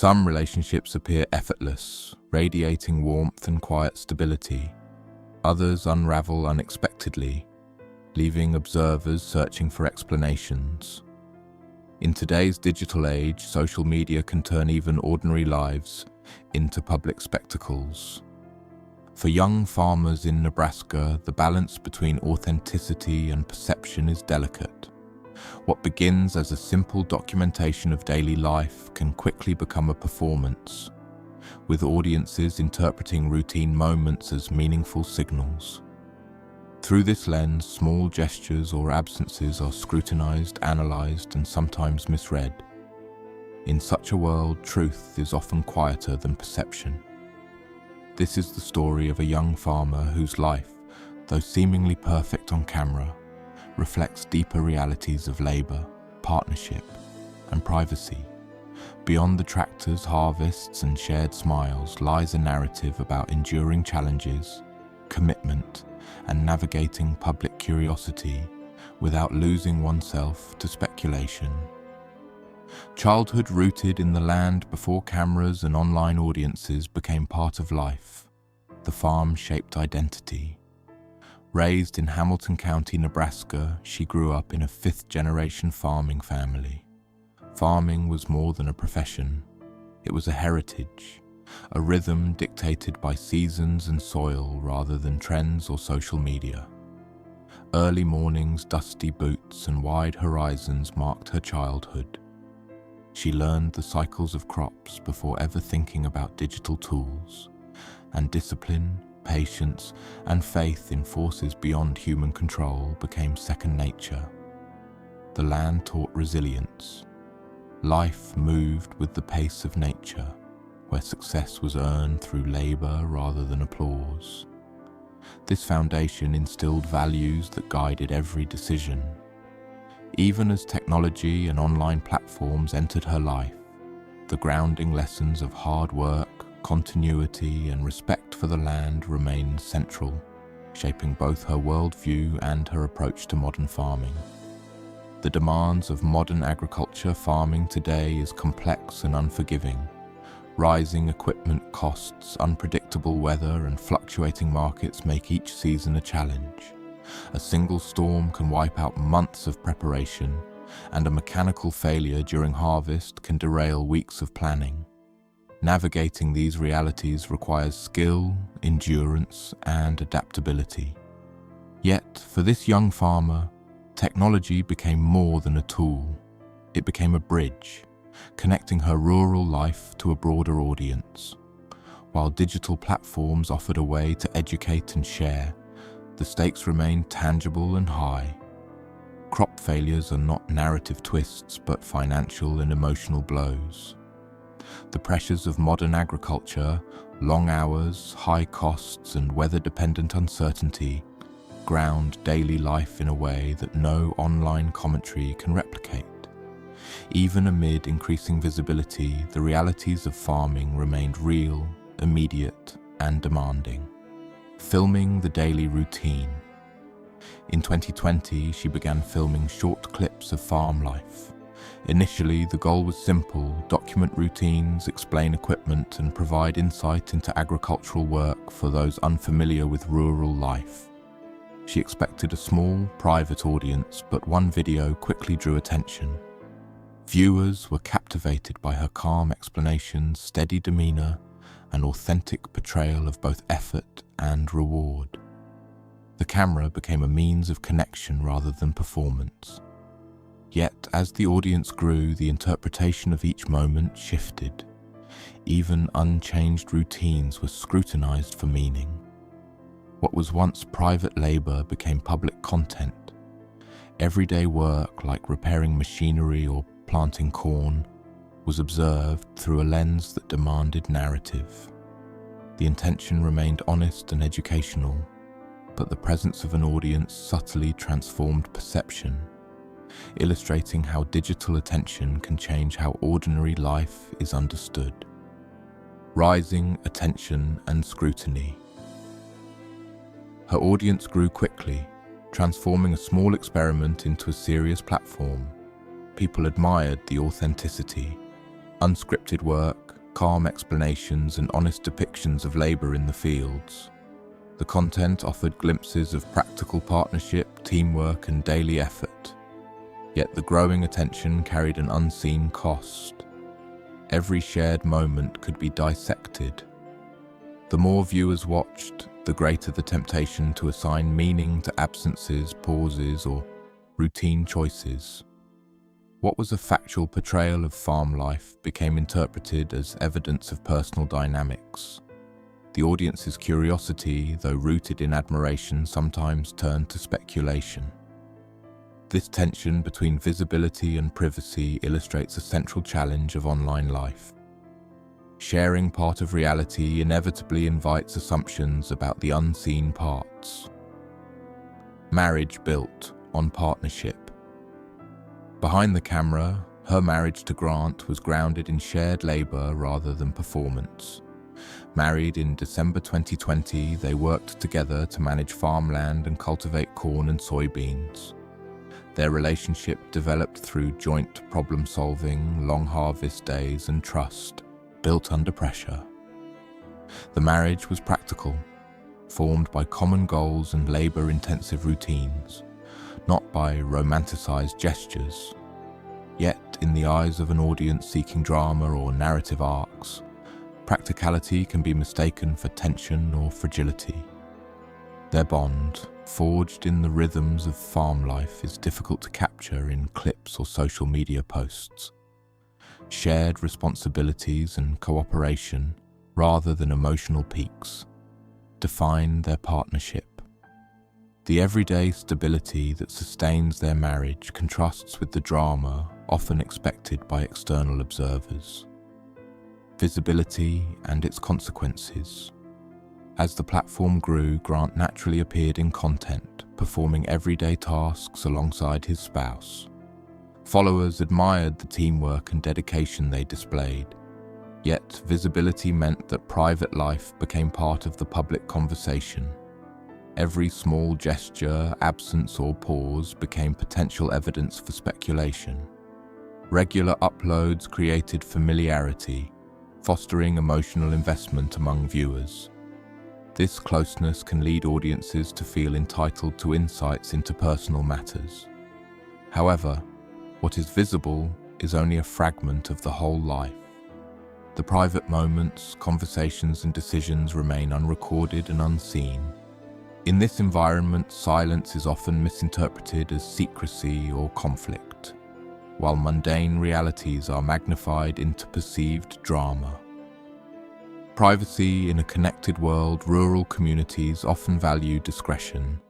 Some relationships appear effortless, radiating warmth and quiet stability. Others unravel unexpectedly, leaving observers searching for explanations. In today's digital age, social media can turn even ordinary lives into public spectacles. For young farmers in Nebraska, the balance between authenticity and perception is delicate. What begins as a simple documentation of daily life can quickly become a performance, with audiences interpreting routine moments as meaningful signals. Through this lens, small gestures or absences are scrutinized, analyzed, and sometimes misread. In such a world, truth is often quieter than perception. This is the story of a young farmer whose life, though seemingly perfect on camera, reflects deeper realities of labor, partnership, and privacy. Beyond the tractors, harvests, and shared smiles lies a narrative about enduring challenges, commitment, and navigating public curiosity without losing oneself to speculation. Childhood rooted in the land before cameras and online audiences became part of life. The farm shaped identity. Raised in Hamilton County, Nebraska, she grew up in a fifth-generation farming family. Farming was more than a profession. It was a heritage, a rhythm dictated by seasons and soil rather than trends or social media. Early mornings, dusty boots, and wide horizons marked her childhood. She learned the cycles of crops before ever thinking about digital tools, and discipline, patience, and faith in forces beyond human control became second nature. The land taught resilience. Life moved with the pace of nature, where success was earned through labor rather than applause. This foundation instilled values that guided every decision. Even as technology and online platforms entered her life, the grounding lessons of hard work, continuity, and respect for the land remained central, shaping both her worldview and her approach to modern farming. The demands of modern agriculture farming today is complex and unforgiving. Rising equipment costs, unpredictable weather, and fluctuating markets make each season a challenge. A single storm can wipe out months of preparation, and a mechanical failure during harvest can derail weeks of planning. Navigating these realities requires skill, endurance, and adaptability. Yet, for this young farmer, technology became more than a tool. It became a bridge, connecting her rural life to a broader audience. While digital platforms offered a way to educate and share, the stakes remained tangible and high. Crop failures are not narrative twists, but financial and emotional blows. The pressures of modern agriculture, long hours, high costs, and weather-dependent uncertainty ground daily life in a way that no online commentary can replicate. Even amid increasing visibility, the realities of farming remained real, immediate, and demanding. Filming the daily routine. In 2020, she began filming short clips of farm life. Initially, the goal was simple: document routines, explain equipment, and provide insight into agricultural work for those unfamiliar with rural life. She expected a small, private audience, but one video quickly drew attention. Viewers were captivated by her calm explanations, steady demeanor, and authentic portrayal of both effort and reward. The camera became a means of connection rather than performance. Yet, as the audience grew, the interpretation of each moment shifted. Even unchanged routines were scrutinized for meaning. What was once private labor became public content. Everyday work, like repairing machinery or planting corn, was observed through a lens that demanded narrative. The intention remained honest and educational, but the presence of an audience subtly transformed perception, illustrating how digital attention can change how ordinary life is understood. Rising attention and scrutiny. Her audience grew quickly, transforming a small experiment into a serious platform. People admired the authenticity. Unscripted work, calm explanations, and honest depictions of labor in the fields. The content offered glimpses of practical partnership, teamwork, and daily effort. Yet the growing attention carried an unseen cost. Every shared moment could be dissected. The more viewers watched, the greater the temptation to assign meaning to absences, pauses, or routine choices. What was a factual portrayal of farm life became interpreted as evidence of personal dynamics. The audience's curiosity, though rooted in admiration, sometimes turned to speculation. This tension between visibility and privacy illustrates a central challenge of online life. Sharing part of reality inevitably invites assumptions about the unseen parts. Marriage built on partnership. Behind the camera, her marriage to Grant was grounded in shared labor rather than performance. Married in December 2020, they worked together to manage farmland and cultivate corn and soybeans. Their relationship developed through joint problem-solving, long harvest days, and trust, built under pressure. The marriage was practical, formed by common goals and labor-intensive routines, not by romanticized gestures. Yet, in the eyes of an audience seeking drama or narrative arcs, practicality can be mistaken for tension or fragility. Their bond, forged in the rhythms of farm life, is difficult to capture in clips or social media posts. Shared responsibilities and cooperation, rather than emotional peaks, define their partnership. The everyday stability that sustains their marriage contrasts with the drama often expected by external observers. Visibility and its consequences. As the platform grew, Grant naturally appeared in content, performing everyday tasks alongside his spouse. Followers admired the teamwork and dedication they displayed, yet visibility meant that private life became part of the public conversation. Every small gesture, absence, or pause became potential evidence for speculation. Regular uploads created familiarity, fostering emotional investment among viewers. This closeness can lead audiences to feel entitled to insights into personal matters. However, what is visible is only a fragment of the whole life. The private moments, conversations, and decisions remain unrecorded and unseen. In this environment, silence is often misinterpreted as secrecy or conflict, while mundane realities are magnified into perceived drama. Privacy in a connected world, rural communities often value discretion,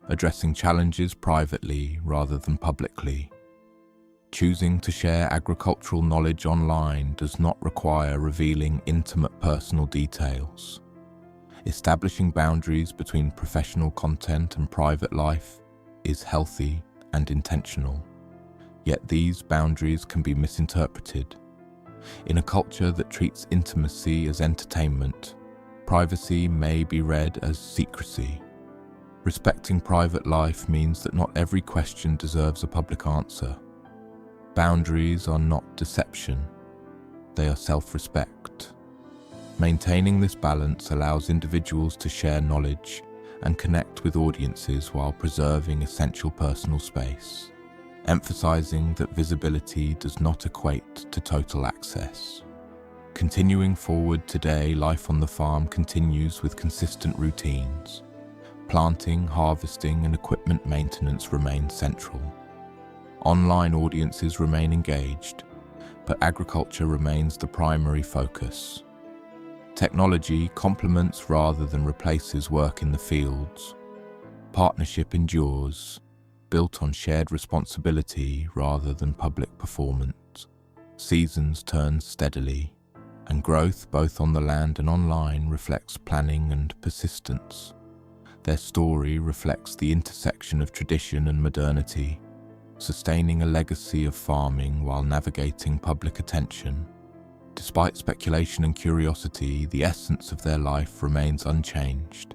addressing challenges privately rather than publicly. Choosing to share agricultural knowledge online does not require revealing intimate personal details. Establishing boundaries between professional content and private life is healthy and intentional. Yet these boundaries can be misinterpreted. In a culture that treats intimacy as entertainment, privacy may be read as secrecy. Respecting private life means that not every question deserves a public answer. Boundaries are not deception, they are self-respect. Maintaining this balance allows individuals to share knowledge and connect with audiences while preserving essential personal space, emphasizing that visibility does not equate to total access. Continuing forward today, life on the farm continues with consistent routines. Planting, harvesting, and equipment maintenance remain central. Online audiences remain engaged, but agriculture remains the primary focus. Technology complements rather than replaces work in the fields. Partnership endures, built on shared responsibility rather than public performance. Seasons turn steadily, and growth both on the land and online reflects planning and persistence. Their story reflects the intersection of tradition and modernity, sustaining a legacy of farming while navigating public attention. Despite speculation and curiosity, the essence of their life remains unchanged,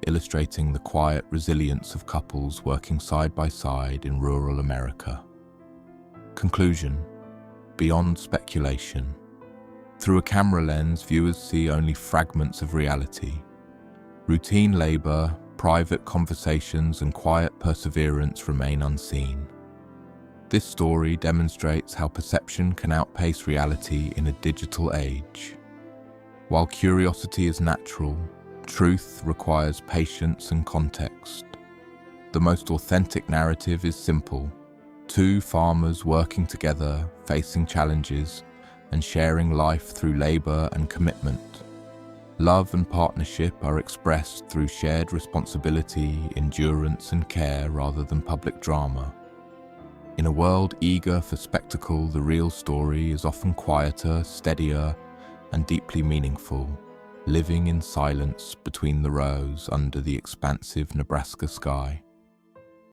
illustrating the quiet resilience of couples working side by side in rural America. Conclusion: beyond speculation, Through a camera lens, viewers see only fragments of reality. Routine labor, private conversations, and quiet perseverance remain unseen. This story demonstrates how perception can outpace reality in a digital age. While curiosity is natural, truth requires patience and context. The most authentic narrative is simple: two farmers working together, facing challenges, and sharing life through labor and commitment. Love and partnership are expressed through shared responsibility, endurance, and care rather than public drama. In a world eager for spectacle, the real story is often quieter, steadier, and deeply meaningful, living in silence between the rows under the expansive Nebraska sky.